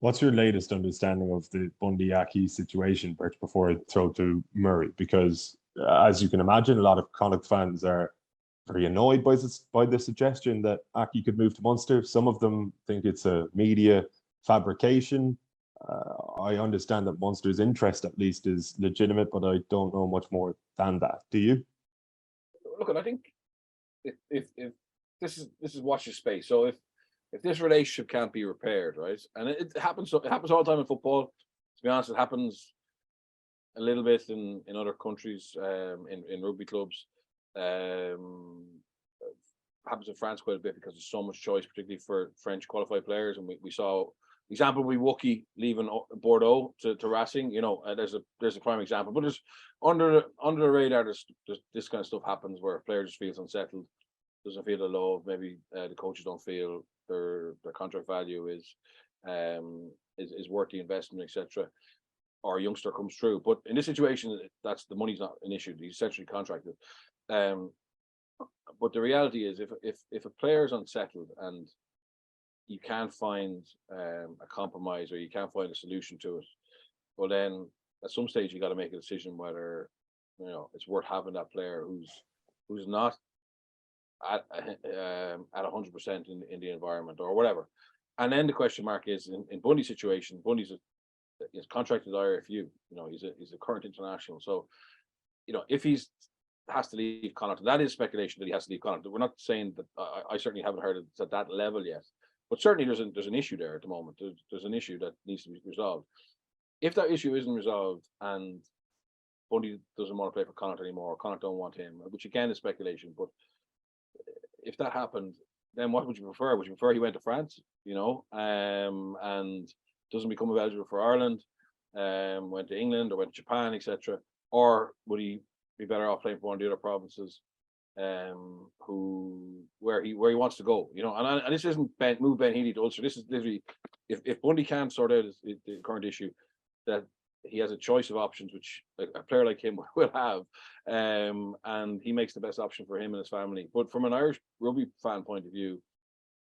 What's your latest understanding of the Bundee Aki situation, Bert, before I throw to Murray? Because as you can imagine, a lot of Connacht fans are very annoyed by the suggestion that Aki could move to Munster. Some of them think it's a media fabrication. I understand that Munster's interest, at least, is legitimate, but I don't know much more than that. Do you? Look, I think if this is watch your space. So if this relationship can't be repaired, right, and it happens all the time in football. To be honest, it happens a little bit in other countries, in rugby clubs. Happens in France quite a bit because there's so much choice, particularly for French qualified players. And we saw example with Wookie leaving Bordeaux to Racing. There's a prime example. But there's under the radar, there's this kind of stuff happens where a player just feels unsettled, doesn't feel the love. Maybe the coaches don't feel their contract value is worth the investment, etc. Or a youngster comes through. But in this situation, that's the money's not an issue. He's essentially contracted. But the reality is, if a player is unsettled and you can't find a compromise or you can't find a solution to it, well, then at some stage you got to make a decision whether it's worth having that player who's not at 100% in the environment or whatever. And then the question mark is in Bundee's situation. Bundee's is contracted IRFU. He's a current international. So if he's has to leave Connacht, that is speculation that he has to leave Connacht. We're not saying that. I certainly haven't heard it's at that level yet, but certainly there's an issue there at the moment. There's an issue that needs to be resolved. If that issue isn't resolved and Bundee doesn't want to play for Connacht anymore, or Connacht don't want him, which again is speculation, but if that happened, then what would you prefer? Would you prefer he went to France, and doesn't become eligible for Ireland, went to England or went to Japan, etc., or would he be better off playing for one of the other provinces, where he wants to go, And this isn't move Ben Healy to Ulster. This is literally if Bundee can't sort out the current issue, that he has a choice of options, which a player like him will have, and he makes the best option for him and his family. But from an Irish rugby fan point of view,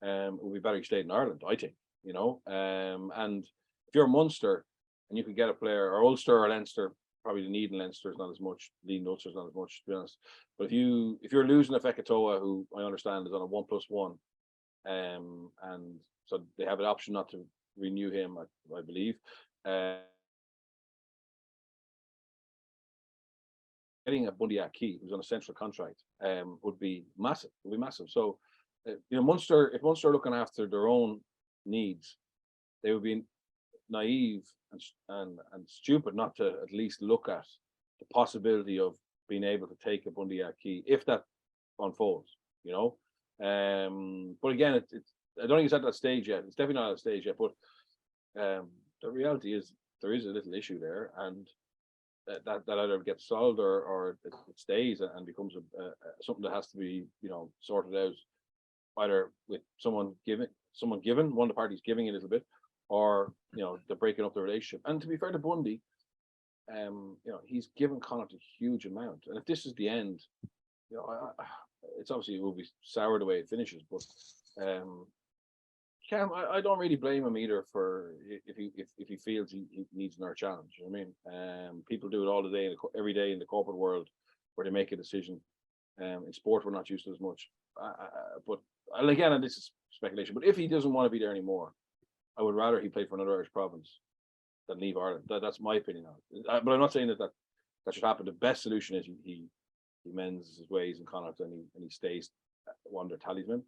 it would be better he stayed in Ireland, I think. And if you're Munster and you could get a player, or Ulster or Leinster. Probably the need in Leinster is not as much. The need in Ulster is not as much, to be honest. But if you're losing a Fekatoa, who I understand is on a 1+1, and so they have an option not to renew him, I believe. Getting a Bundee Aki, who's on a central contract, would be massive. So, Munster, if Munster are looking after their own needs, they would be naive and stupid not to at least look at the possibility of being able to take a Bundee Aki if that unfolds, But again, I don't think it's at that stage yet. It's definitely not at that stage yet. But the reality is there is a little issue there, and that either gets solved or it stays and becomes something that has to be sorted out, either with someone given, one of the parties giving a little bit, or they're breaking up the relationship. And to be fair to Bundee, he's given Connacht a huge amount, and if this is the end, it's obviously it will be sour the way it finishes. But I don't really blame him either for if he feels he needs another challenge. People do it all the day, every day in the corporate world, where they make a decision. In sport, we're not used to as much. But again, and this is speculation. But if he doesn't want to be there anymore, I would rather he played for another Irish province than leave Ireland. That's my opinion on it. But I'm not saying that should happen. The best solution is he mends his ways in Connacht and he stays one of their talisman.